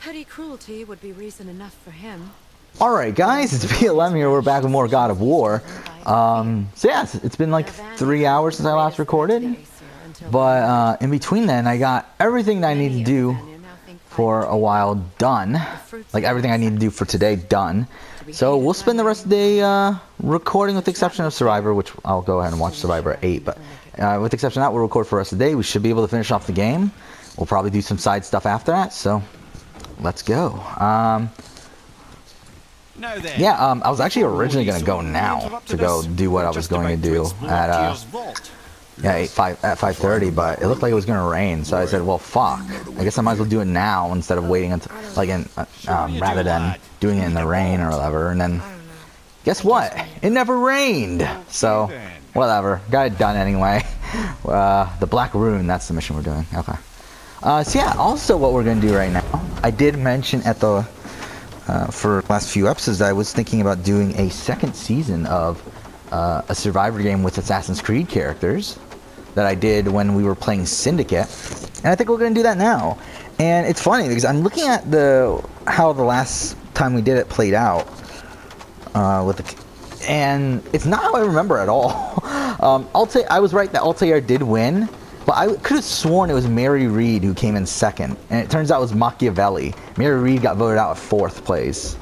Petty cruelty would be reason enough for him. Alright guys, it's BLM here, we're back with more God of War. So yeah, it's been like 3 hours since I last recorded. But in between then, I got everything that I need to do for a while done. Like everything I need to do for today done. So we'll spend the rest of the day recording with the exception of Survivor, which I'll go ahead and watch Survivor at 8. But with the exception of that, we'll record for the rest of the day. We should be able to finish off the game. We'll probably do some side stuff after that, so let's go. Yeah, I was actually originally going to go now to go do what I was going to do at 5:30, but it looked like it was going to rain, so I said, well, fuck. I guess I might as well do it now instead of waiting until, like, rather than doing it in the rain or whatever. And then, guess what? It never rained. So, whatever. Got it done anyway. The Black Rune, that's the mission we're doing. Okay. So yeah, also what we're going to do right now, I did mention at the for the last few episodes that I was thinking about doing a second season of a Survivor game with Assassin's Creed characters that I did when we were playing Syndicate, and I think we're going to do that now. And it's funny because I'm looking at how the last time we did it played out and it's not how I remember at all. I was right that Altair did win, but I could have sworn it was Mary Reed who came in second, and it turns out it was Machiavelli. Mary Reed got voted out at 4th place.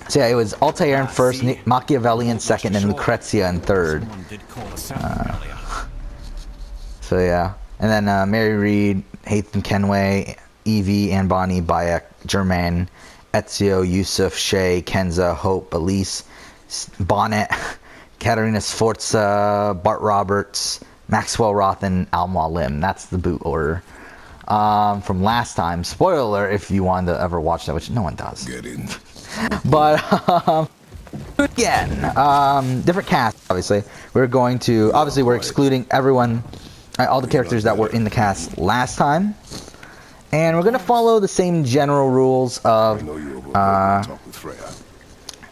So yeah, it was Altair in first, Machiavelli in second, and Lucrezia in third. So yeah, and then Mary Reed, Haytham Kenway, Evie, Ann Bonny, Bayek, Germain, Ezio, Yusuf, Shay, Kenza, Hope, Elise, Bonnet, Katarina Sforza, Bart Roberts, Maxwell Roth, and Al Lim. That's the boot order from last time. Spoiler alert if you wanted to ever watch that, which no one does. Get in. But again, different cast. Obviously, we're excluding everyone, all the characters that were in the cast last time, and we're going to follow the same general rules of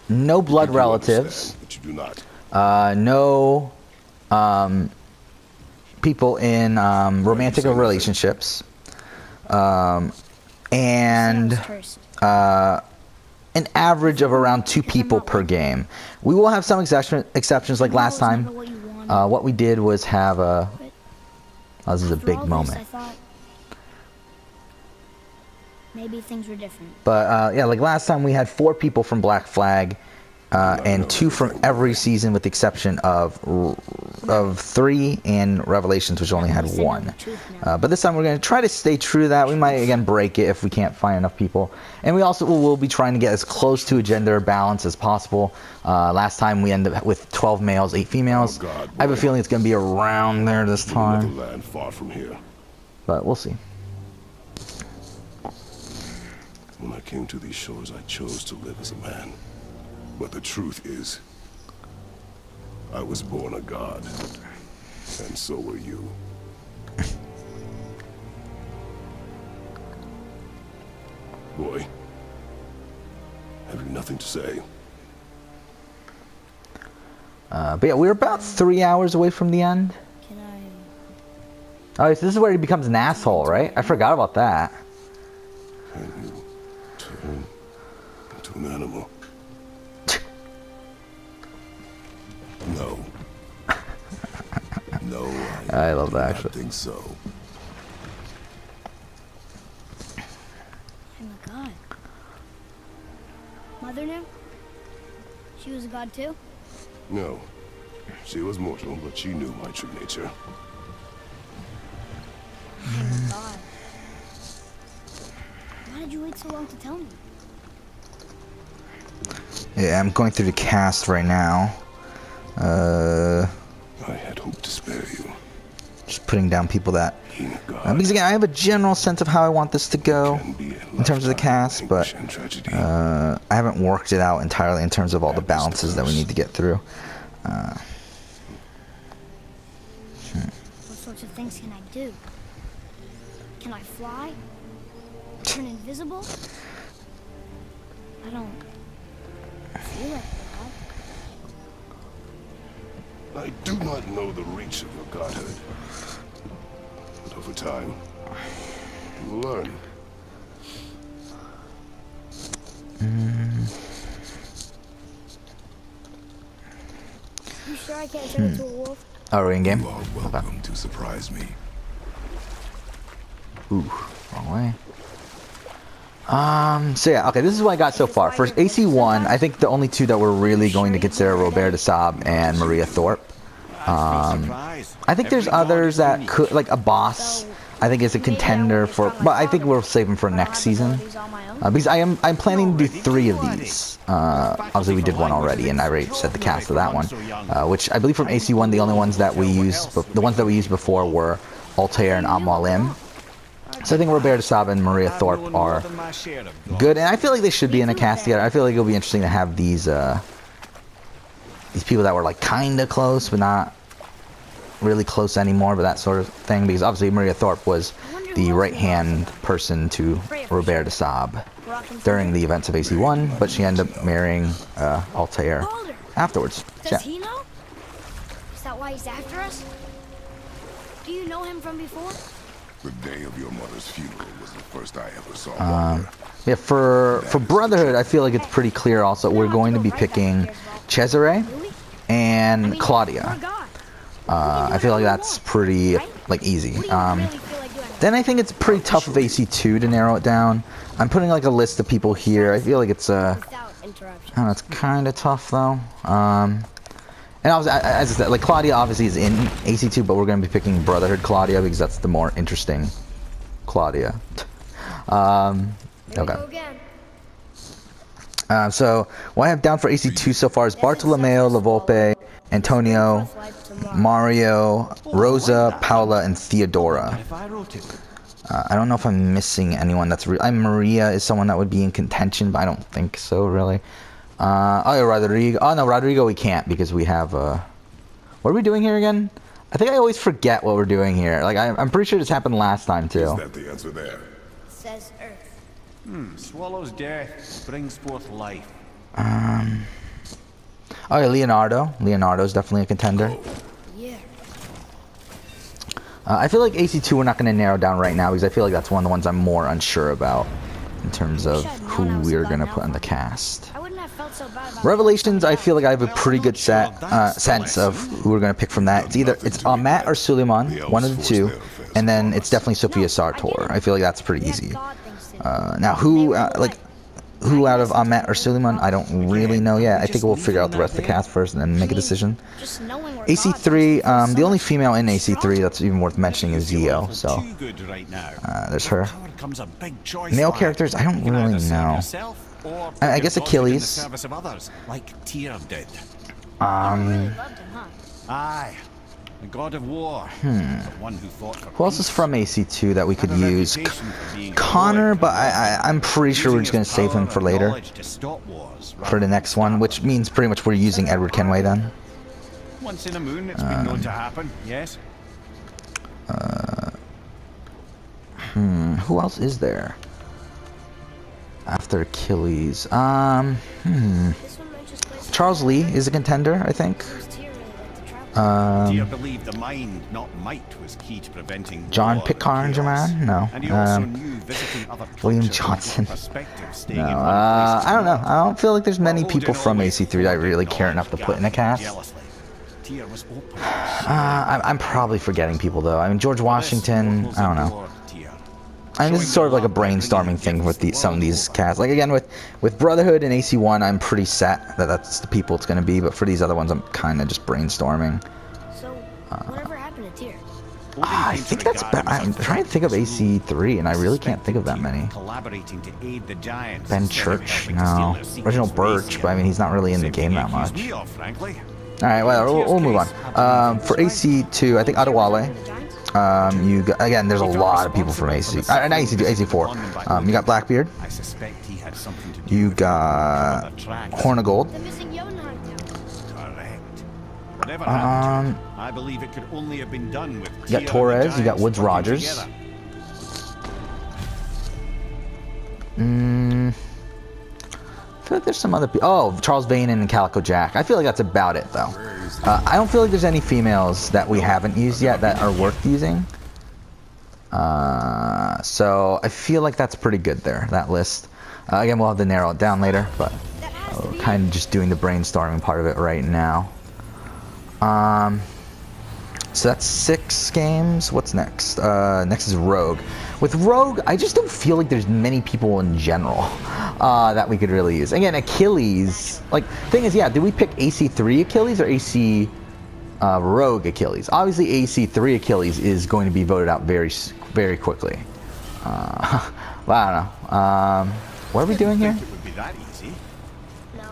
no blood relatives, no people in romantic relationships, and an average of around 2 people per game. We will have some exceptions like last time. What we did was have a... Oh, this is a big moment. Maybe things were different. But yeah, like last time we had 4 people from Black Flag, and 2 from every season with the exception of 3 in Revelations, which only had 1. But this time we're going to try to stay true to that. We might again break it if we can't find enough people. And we also will be trying to get as close to a gender balance as possible. Last time we ended up with 12 males, 8 females. I have a feeling it's going to be around there this time. Land far from here. But we'll see. When I came to these shores, I chose to live as a man. But the truth is, I was born a god, and so were you. Boy, have you nothing to say? But yeah, we're about 3 hours away from the end. Can I... Oh, so this is where he becomes an asshole, right? I forgot about that. Can you turn into an animal? No. No, I love that, I actually. think so. Oh my god. Mother knew? She was a god too? No. She was mortal, but she knew my true nature. Oh my god. Why did you wait so long to tell me? Yeah, I'm going through the cast right now. I had hoped to spare you. Just putting down people that... because again, I have a general sense of how I want this to go in terms of the cast, but I haven't worked it out entirely in terms of all the balances that we need to get through. What sorts of things can I do? Can I fly? Turn invisible? I don't feel like God. I do not know the reach of your godhood. But over time, you will learn. sure I can't turn into a wolf? Oh, we're in game? You are welcome to surprise me. Ooh, wrong way. So yeah, okay, this is what I got so far. For AC1, I think the only two that we're really going to consider are Robert de Saab and Maria Thorpe. I think there's others that could, like a boss, I think is a contender for, but I think we'll save him for next season. Because I'm planning to do 3 of these. Obviously we did one already, and I already said the cast of that one. Which I believe from AC1, the only ones that we used, the ones that we used before were Altair and Amalim. So I think Robert de Saab and Maria Thorpe are good, and I feel like they should be in a cast together. I feel like it'll be interesting to have these people that were like kinda close, but not really close anymore, but that sort of thing. Because obviously Maria Thorpe was the right-hand person to Robert de Saab during the events of AC1, but she ended up marrying Altair afterwards. Does he know? Is that why he's after us? Do you know him from before? The day of your mother's funeral was the first I ever saw Walter. Yeah, for Brotherhood, I feel like it's pretty clear also. We're going to be picking Cesare and Claudia. I feel like that's pretty, like, easy. Then I think it's pretty tough of AC2 to narrow it down. I'm putting, like, a list of people here. I feel like it's, I don't know, it's kind of tough, though. And obviously, as I said, like, Claudia obviously is in AC2, but we're going to be picking Brotherhood Claudia because that's the more interesting Claudia. Okay. So, what I have down for AC2 so far is Bartolomeo, La Volpe, Antonio, Mario, Rosa, Paula, and Theodora. I don't know if I'm missing anyone that's Maria is someone that would be in contention, but I don't think so, really. Oh, yeah, Rodrigo. Oh, no, Rodrigo we can't because we have, what are we doing here again? I think I always forget what we're doing here. Like, I'm pretty sure this happened last time, too. Is that the answer there? It says Earth. Swallows death, brings forth life. Oh, yeah, Leonardo. Leonardo's definitely a contender. Yeah. I feel like AC2 we're not going to narrow down right now because I feel like that's one of the ones I'm more unsure about in terms of who we're going to put in the cast. I wouldn't have felt so bad about Revelations, I feel like I have a pretty good sense of who we're going to pick from that. It's Matt or Suleiman, one of the two, and then it's definitely Sofia Sartor. I feel like that's pretty easy. Now, who out of Ahmet or Suleiman, I don't really know yet. I think we'll figure out the rest of the cast first and then make a decision. AC3, the only female in AC3 that's even worth mentioning is Zio, so there's her. Male characters, I don't really know. I guess Achilles. Aye, the god of war. The one who fought for Who else is from AC2 that we could use? Connor, but I'm pretty sure we're just going to save him for later. For the next one, which means pretty much we're using Edward Kenway then. Once in a moon, it's been known to happen, yes? Who else is there? After Achilles. Charles Lee is a contender, I think. Do you believe the mind, not might, was key to preventing John war, Pitcairn, no. and he also knew visiting other William cultures Johnson. and perspectives, staying No, in one place I don't know. too I don't feel like there's many long. people from AC3 that I really care enough to put in a cast. Jealously. Tyr was open. I'm probably forgetting people though. I mean, George Washington, I don't know. I mean, this is sort of like a brainstorming thing with some of these casts. Like again, with Brotherhood and AC1, I'm pretty set that that's the people it's going to be. But for these other ones, I'm kind of just brainstorming. So, whatever happened to Tyr? I think that's. I'm trying to think of AC3, and I really can't think of that many. Collaborating to aid the giants. Ben Church, no. Reginald Birch, but I mean, he's not really in the game that much. All right, well, we'll move on. For AC2, I think Adewale. You got, again, there's a lot of people from AC. Not AC2, AC4. You got Blackbeard. I suspect he had something to do You with got Horn of Gold. The missing Jotunheim now. Correct. Whatever happened to it, I believe it could only have been done with You got Torres. You got Woods Rogers. I feel like there's some other people. Oh, Charles Vane and Calico Jack. I feel like that's about it, though. I don't feel like there's any females that we haven't used yet that are worth using. So I feel like that's pretty good there, that list. Again, we'll have to narrow it down later, but we're kind of just doing the brainstorming part of it right now. So that's 6 games. What's next? Next is Rogue. With Rogue, I just don't feel like there's many people in general that we could really use. Again, Achilles. Like, thing is, yeah, did we pick AC3 Achilles or AC Rogue Achilles? Obviously, AC3 Achilles is going to be voted out very, very quickly. Well, I don't know. What are we doing here? It would be that easy. No.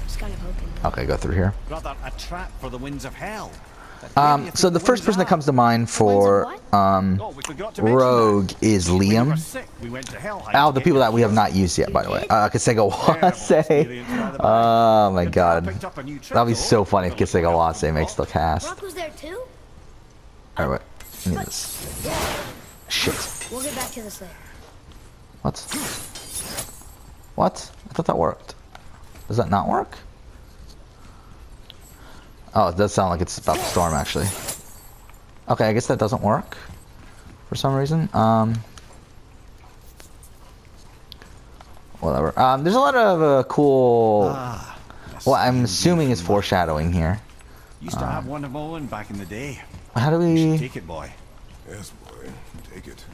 Just kind of hoping. Okay, go through here. Rather a trap for the winds of hell. So the first person that comes to mind for Oh, we forgot to mention Rogue that. is When we were Liam. sick, we went to Helheim Oh, to the get people your that we have heels. not used yet, by the way. Kasego Terrible Wase. experience, by the way. Oh my Good god. thing I picked up a new trick, That'd be though. so funny if Don't look Kasego like Wase makes the cast. Brock was there too? Alright, wait. I need this. Shit. We'll get back to this later. What? What? I thought that worked. Does that not work? Oh, it does sound like it's about to storm, actually. Okay, I guess that doesn't work for some reason. Whatever. There's a lot of cool. Well, I'm assuming is foreshadowing here. Used to have one of Owen back in the day. How do You should we? take it, boy. Yes, boy. Take it.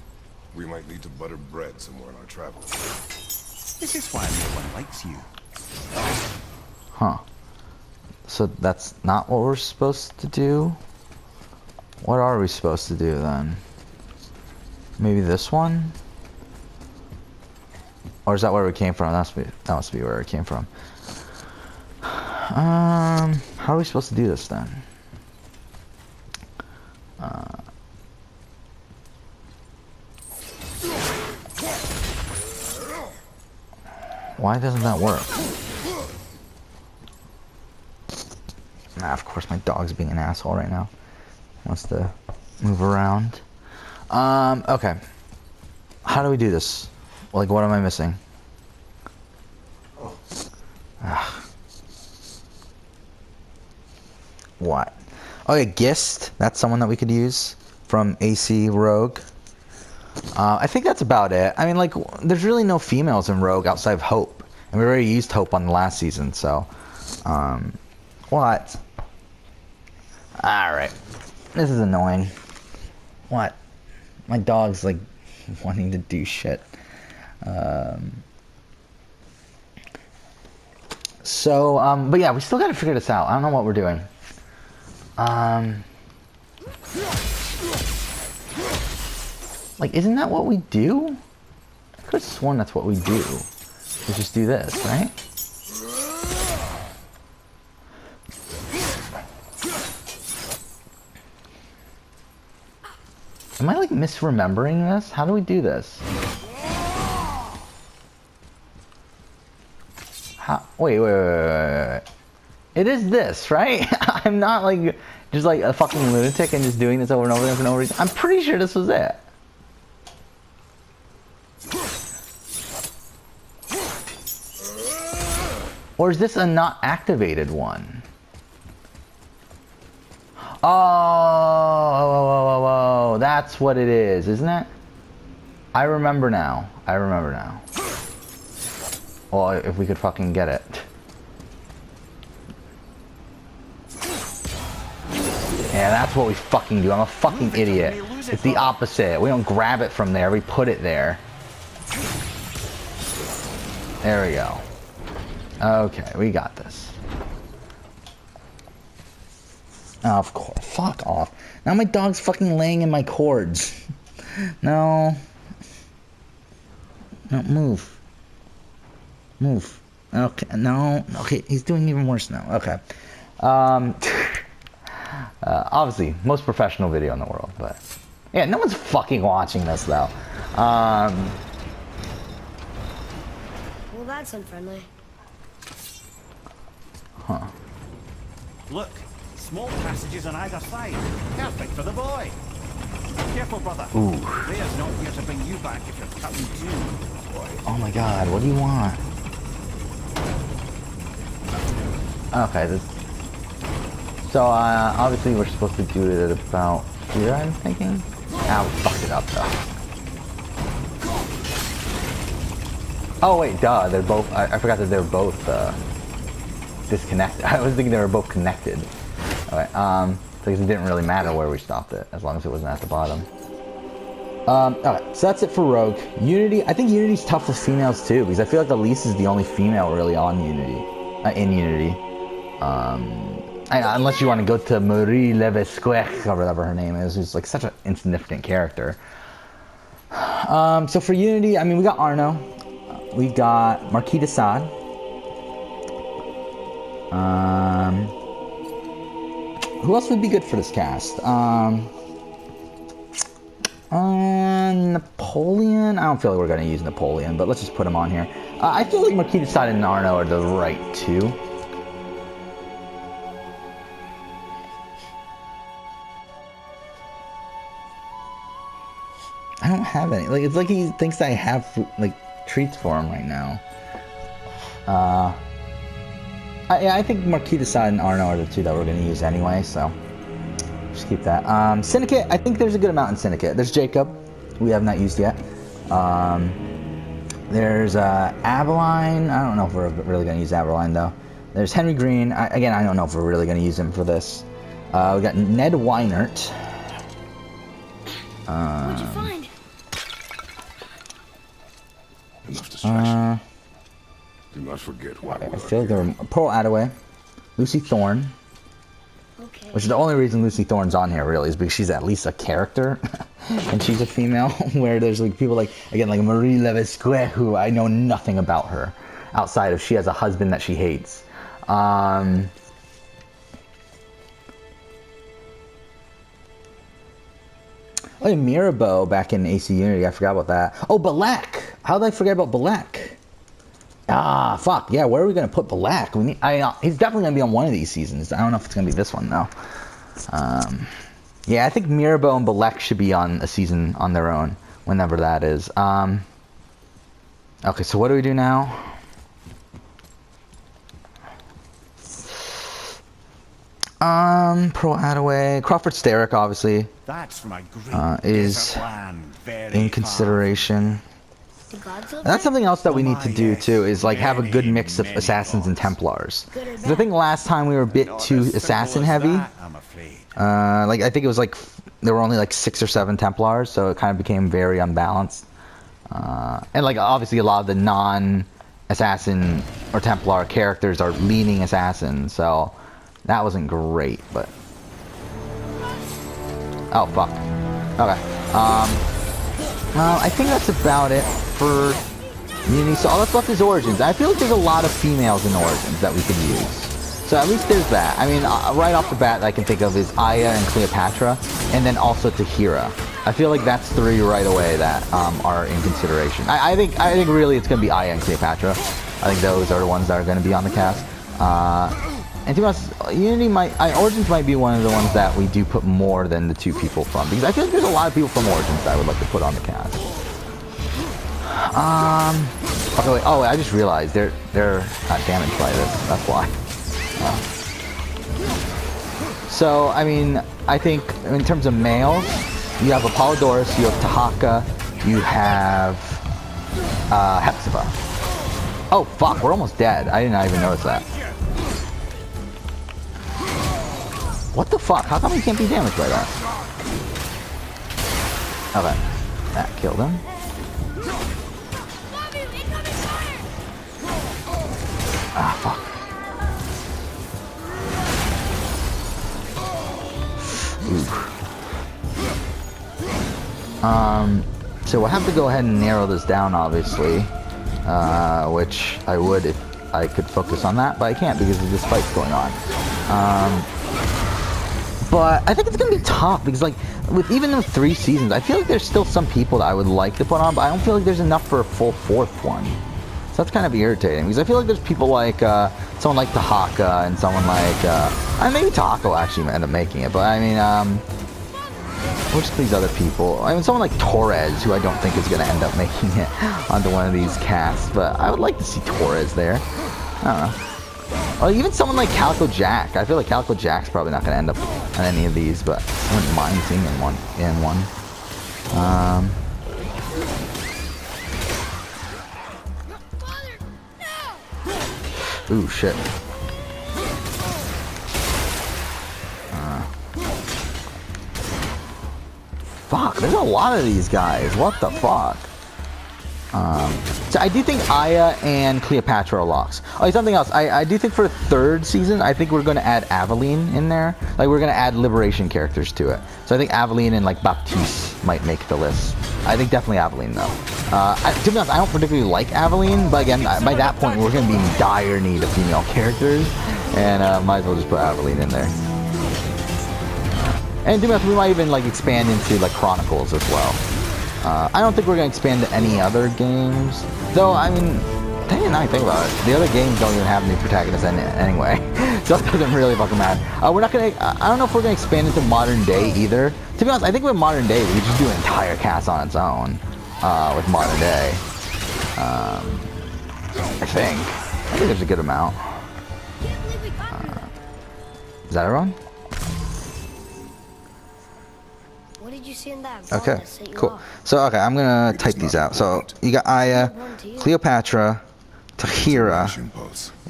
We might need to butter bread somewhere in our travels. This is why no one likes you. Huh. So that's not what we're supposed to do? What are we supposed to do then? Maybe this one? Or is that where we came from? That must be where we came from. How are we supposed to do this then? Why doesn't that work? Nah, of course my dog's being an asshole right now. Wants to move around. Okay. How do we do this? Like, what am I missing? Ugh. What? Oh yeah, Gist. That's someone that we could use from AC Rogue. I think that's about it. I mean, like, there's really no females in Rogue outside of Hope. And we already used Hope on the last season, so... What? Alright. This is annoying. What? My dog's, like, wanting to do shit. But yeah, we still gotta figure this out. I don't know what we're doing. Like, isn't that what we do? I could have sworn that's what we do. We just do this, right? Am I, like, misremembering this? How do we do this? Wait. It is this, right? I'm not, like, just, like, a fucking lunatic and just doing this over and over again for no reason. I'm pretty sure this was it. Or is this a not activated one? Oh, that's what it is, isn't it? I remember now. Well, if we could fucking get it. Yeah, that's what we fucking do. I'm a fucking idiot. It's the opposite. We don't grab it from there. We put it there. There we go. Okay, we got this. Oh, of course. Fuck off. Now my dog's fucking laying in my cords. No. No, move. Move. Okay, no. Okay, he's doing even worse now. Okay. Obviously, most professional video in the world, but... Yeah, no one's fucking watching this, though. Well, that's unfriendly. Huh. Look, small passages on either side. Perfect for the boy. Careful, brother. Ooh. Rhea's not here to bring you back if you're cutting too. Oh my god, what do you want? Okay, so, obviously we're supposed to do it at about here, I'm thinking? Ah, we fucked it up, though. Oh, wait, duh, they're both... I forgot that they're both, disconnected. I was thinking they were both connected. Okay, because it didn't really matter where we stopped it, as long as it wasn't at the bottom. Okay, so that's it for Rogue. Unity, I think Unity's tough with females too, because I feel like Elise is the only female really on Unity, in Unity. Unless you want to go to Marie Levesque, or whatever her name is, who's like such an insignificant character. So for Unity, I mean, we got Arno, we got Marquis de Sade. Who else would be good for this cast? Napoleon? I don't feel like we're going to use Napoleon, but let's just put him on here. I feel like Marquis de Sade and Arno are the right two. I don't have any. Like, it's like he thinks I have, like, treats for him right now. Yeah, I think Marquis de Sade and Arno are the two that we're going to use anyway, so just keep that. Syndicate, I think there's a good amount in Syndicate. There's Jacob, we have not used yet. There's Aveline. I don't know if we're really going to use Aveline, though. There's Henry Green. Again, I don't know if we're really going to use him for this. We got Ned Weinert. What'd you find? Enough distraction. Do not forget why I feel like there were Pearl Attaway, Lucy Thorne, Okay. which is the only reason Lucy Thorne's on here really is because she's at least a character, and she's a female. Where there's like people like again like Marie Levesque, who I know nothing about her outside of she has a husband that she hates. Oh, yeah, Mirabeau back in AC Unity. I forgot about that. Oh, Balak. How did I forget about Balak? Ah, fuck. Yeah, where are we going to put Balak? He's definitely going to be on one of these seasons. I don't know if it's going to be this one, though. Yeah, I think Mirabeau and Balak should be on a season on their own, whenever that is. Okay, so what do we do now? Pearl Attaway. Crawford Starrick, obviously, That's from a great is desert land, very in far. consideration. The gods live And that's there? something else that we Oh need to my, do yes. too, is like have a good Many, mix of many assassins and gods. Templars. Good or 'Cause I think last time we were a bit Not too as simple assassin as heavy. that, I'm afraid. Like I think it was like there were only like 6 or 7 Templars, so it kind of became very unbalanced. And like obviously a lot of the non-assassin or Templar characters are leaning assassins, so that wasn't great. But oh fuck. Okay. I think that's about it for Unity. So all that's left is Origins. I feel like there's a lot of females in Origins that we could use. So at least there's that. I mean, right off the bat that I can think of is Aya and Cleopatra, and then also Tahira. I feel like that's 3 right away that are in consideration. I think really it's going to be Aya and Cleopatra. I think those are the ones that are going to be on the cast. And to be honest, Origins might be one of the ones that we do put more than the 2 people from, because I feel like there's a lot of people from Origins that I would like to put on the cast. Okay, wait, oh, I just realized they're not damaged by this. That's why. So, I mean, I think in terms of males, you have Apollodorus, you have Tahaka, you have Hepzibah. Oh, fuck, we're almost dead. I did not even notice that. What the fuck? How come he can't be damaged by that? Okay. That killed him. Ah, fuck. So we'll have to go ahead and narrow this down, obviously. Which I would if I could focus on that, but I can't because of this fight's going on. But I think it's gonna be tough because, like, even with 3 seasons, I feel like there's still some people that I would like to put on, but I don't feel like there's enough for a full 4th one. So that's kind of irritating because I feel like there's people like someone like Tahaka and someone like maybe Tahaka will actually end up making it, but I mean what's these other people? I mean, someone like Torres, who I don't think is gonna end up making it onto one of these casts, but I would like to see Torres there. I don't know. Or even someone like Calico Jack. I feel like Calico Jack's probably not going to end up on any of these, but I wouldn't mind seeing him in one. Ooh, shit. Fuck, there's a lot of these guys. What the fuck? So I do think Aya and Cleopatra are locks. Oh, something else. I do think for the third season, I think we're going to add Aveline in there. Like, we're going to add Liberation characters to it. So I think Aveline and, like, Baptiste might make the list. I think definitely Aveline, though. To be honest, I don't particularly like Aveline, but again, by that point, we're going to be in dire need of female characters. And might as well just put Aveline in there. And to be honest, we might even, like, expand into, like, Chronicles as well. I don't think we're going to expand to any other games. Though, I mean, now I think about it, the other games don't even have new protagonists in it anyway. So it doesn't really fucking matter. We're not going to, I don't know if we're going to expand into modern day either. To be honest, I think with modern day, we could just do an entire cast on its own. With modern day. I think there's a good amount. Is that everyone? What did you see in that? Okay, cool. So, okay, I'm gonna type these out. So, you got Aya, Cleopatra, Tahira,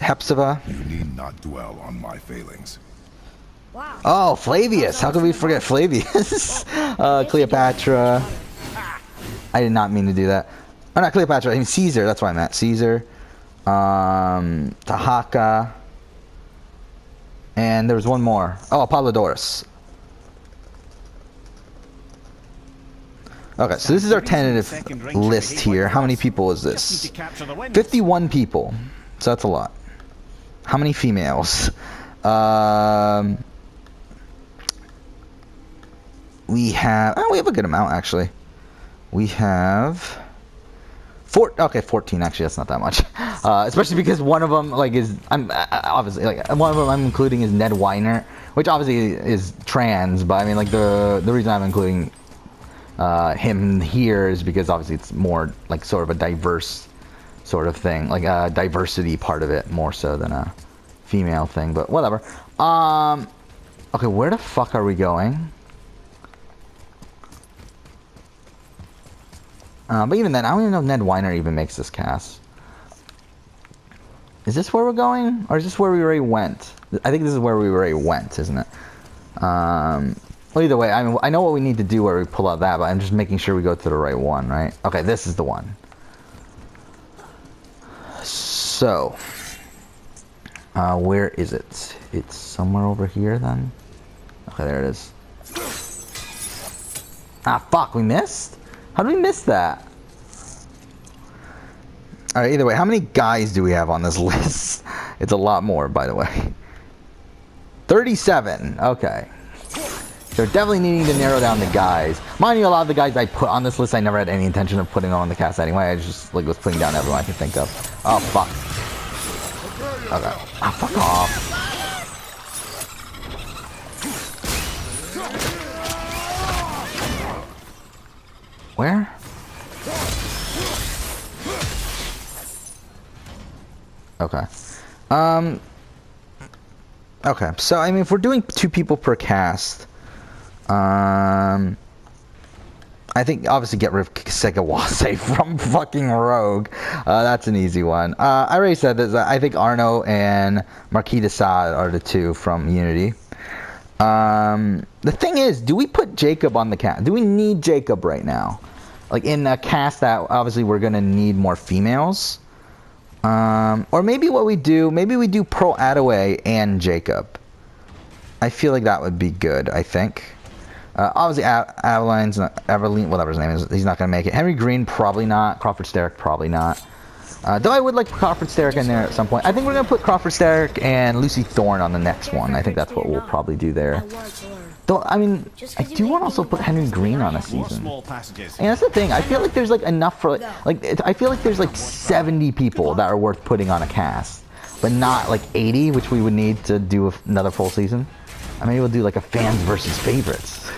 Hepzibah. You need not dwell on my failings. Wow. Oh, Flavius! How could we forget Flavius? Cleopatra. I did not mean to do that. Oh, not Cleopatra. I mean Caesar. That's what I meant. Caesar. Tahaka. And there was one more. Oh, Apollodorus. Okay, so this is our tentative list here. How many people is this? 51 people. So that's a lot. How many females? We have a good amount actually. We have 14 actually. That's not that much. Especially because one of them like is obviously like one of them I'm including is Ned Weiner, which obviously is trans, but I mean like the reason I'm including him here is because obviously it's more like sort of a diverse sort of thing, like a diversity part of it more so than a female thing, but whatever. Okay, where the fuck are we going? But even then, I don't even know if Ned Weiner even makes this cast. Is this where we're going? Or is this where we already went? I think this is where we already went, isn't it? Well, either way, I mean, I know what we need to do where we pull out that, but I'm just making sure we go to the right one, right? Okay, this is the one. So, where is it? It's somewhere over here, then? Okay, there it is. Ah, fuck, we missed? How did we miss that? Alright, either way, how many guys do we have on this list? It's a lot more, by the way. 37, okay. So definitely needing to narrow down the guys. Mind you, a lot of the guys I put on this list, I never had any intention of putting on the cast anyway. I just like was putting down everyone I could think of. Oh, fuck. Okay. Ah, fuck off. Where? Okay. Okay, so I mean, if we're doing 2 people per cast, I think obviously get rid of Segawase from fucking Rogue. That's an easy one. I already said this. I think Arno and Marquis de Sade are the 2 from Unity. The thing is, do we put Jacob on the cast? Do we need Jacob right now? Like in a cast that obviously we're gonna need more females. Or maybe what we do, maybe we do Pro Attaway and Jacob. I feel like that would be good, I think. Obviously, Aveline, whatever his name is, he's not going to make it. Henry Green, probably not. Crawford Starrick, probably not. Though I would like Crawford Starrick in there at some point. I think we're going to put Crawford Starrick and Lucy Thorne on the next one. I think that's what we'll probably do there. Though, I mean, I do want to also put Henry Green on a season. And that's the thing. I feel like there's like enough for I feel like there's like 70 people that are worth putting on a cast, but not like 80, which we would need to do another full season. I mean, we'll do like a fans versus favorites.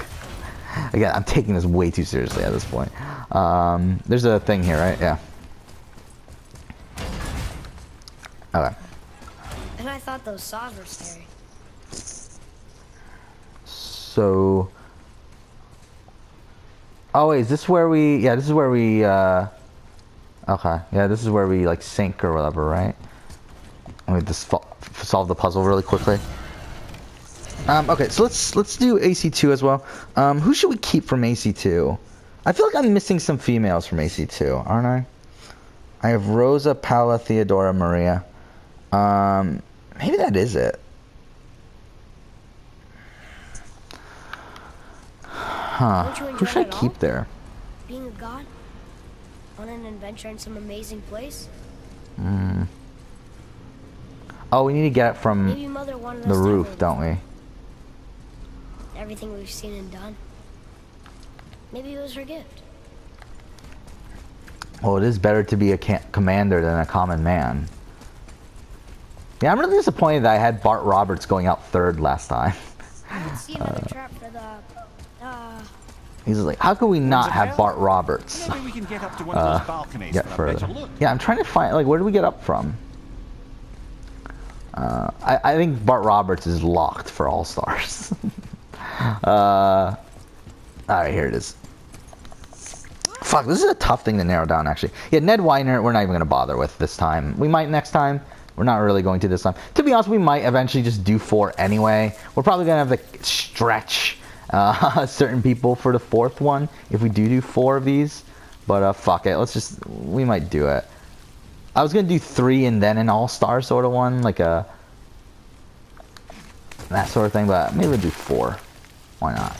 Again, I'm taking this way too seriously at this point. There's a thing here, right? Yeah. Okay. And I thought those saws were scary. So... Oh, wait, is this where we... Yeah, this is where we... Okay. Yeah, this is where we, like, sink or whatever, right? Let me just solve the puzzle really quickly. Okay, so let's do AC2 as well. Who should we keep from AC2? I feel like I'm missing some females from AC2, aren't I? I have Rosa, Paula, Theodora, Maria. Maybe that is it. Huh. Who should I keep there? Being a god? On an adventure in some amazing place? Oh, we need to get it from Maybe Mother wanted the us to roof, have don't we? everything we've seen and done. Maybe it was her gift. Well, it is better to be a commander than a common man. Yeah, I'm really disappointed that I had Bart Roberts going out third last time. I can see another trap for the He's like, how could we not have hell? Bart Roberts Maybe we can get up to one of those balconies get for a further? better look. Yeah, I'm trying to find, like, where do we get up from? I think Bart Roberts is locked for All Stars. Alright, here it is. Fuck, this is a tough thing to narrow down, actually. Yeah, Ned Weiner, we're not even going to bother with this time. We might next time. We're not really going to this time. To be honest, we might eventually just do 4 anyway. We're probably going to have to stretch certain people for the 4th one if we do 4 of these. But fuck it, we might do it. I was going to do 3 and then an all-star sort of one, like that sort of thing, but maybe we'll do 4. Why not?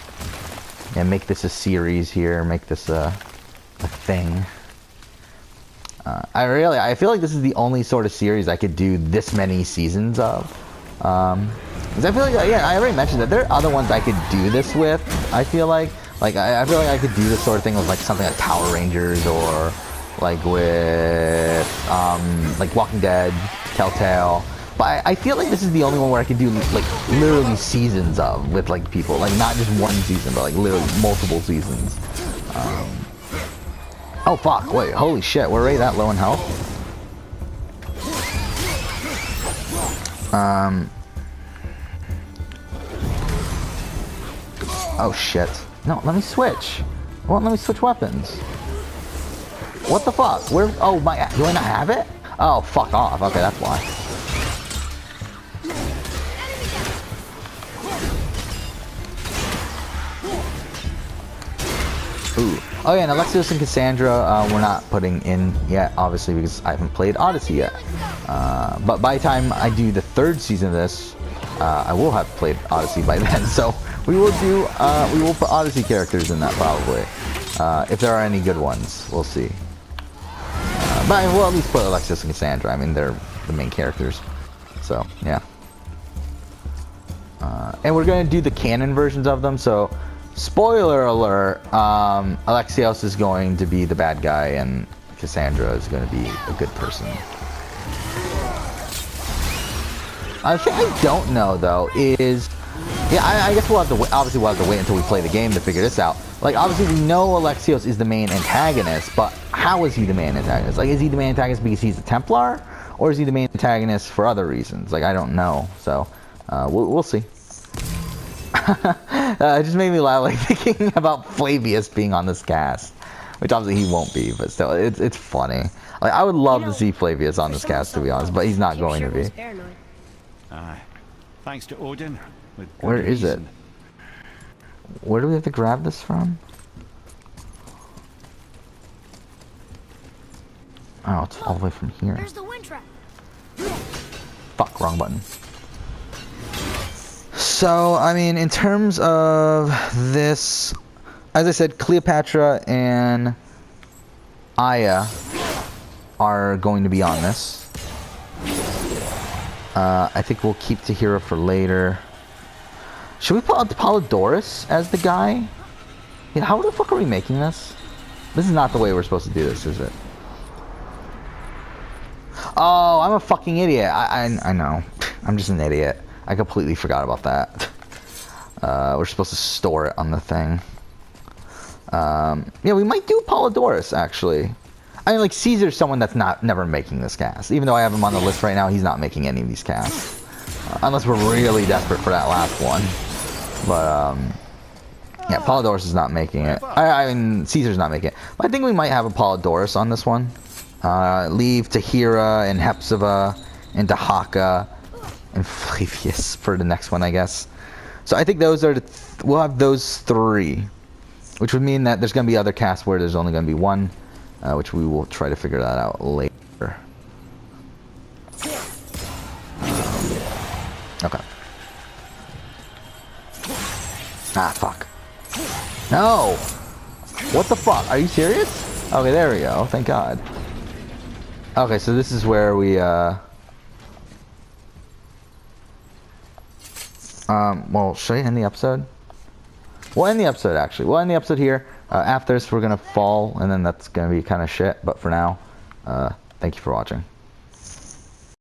Yeah, make this a series here, make this a thing. I feel like this is the only sort of series I could do this many seasons of. 'Cause I feel like, yeah, I already mentioned that there are other ones I could do this with. I feel like I feel like I could do this sort of thing with like something like Power Rangers or like with like Walking Dead, Telltale. But I feel like this is the only one where I could do like literally seasons of with like people, like not just one season, but like literally multiple seasons. Oh fuck! Wait, holy shit! We're already that low in health. Oh shit! No, let me switch. It won't let me switch weapons. What the fuck? Where? Oh my! Do I not have it? Oh fuck off! Okay, that's why. Ooh. Oh yeah, and Alexios and Cassandra, we're not putting in yet, obviously, because I haven't played Odyssey yet. But by the time I do the 3rd season of this, I will have played Odyssey by then. So we will put Odyssey characters in that probably, if there are any good ones. We'll see. But we'll at least put Alexios and Cassandra. I mean, they're the main characters. So yeah. And we're gonna do the canon versions of them. So. Spoiler alert, Alexios is going to be the bad guy and Cassandra is going to be a good person. The thing I don't know though is, yeah, I guess we'll have to wait, obviously we'll have to wait until we play the game to figure this out. Like obviously we know Alexios is the main antagonist, but how is he the main antagonist? Like is he the main antagonist because he's a Templar? Or is he the main antagonist for other reasons? Like I don't know, so we'll see. It just made me laugh, like thinking about Flavius being on this cast, which obviously he won't be, but still, it's funny. Like I would love to see Flavius on this cast, to be honest, but he's not going to be. Aye, thanks to Odin. Where is it? Where do we have to grab this from? Oh, it's all the way from here. There's the wind trap. Fuck, wrong button. So, I mean, in terms of this, as I said, Cleopatra and Aya are going to be on this. I think we'll keep Tahira for later. Should we put Apollodorus as the guy? Yeah, how the fuck are we making this? This is not the way we're supposed to do this, is it? Oh, I'm a fucking idiot. I know. I'm just an idiot. I completely forgot about that. We're supposed to store it on the thing. Yeah, we might do Apollodorus, actually. I mean, like, Caesar's someone that's never making this cast. Even though I have him on the list right now, he's not making any of these casts. Unless we're really desperate for that last one. But, yeah, Apollodorus is not making it. I mean, Caesar's not making it. But I think we might have Apollodorus on this one. Leave Tahira and Hepzibah and Dahaka and Flavius for the next one, I guess. So I think those are we'll have those 3, which would mean that there's going to be other casts where there's only going to be 1, which we will try to figure that out later. Okay. Ah, fuck. No! What the fuck? Are you serious? Okay, there we go. Thank God. Okay, so this is where we, well, should I end the episode? We'll end the episode, actually. We'll end the episode here. After this, we're gonna fall, and then that's gonna be kind of shit. But for now, thank you for watching.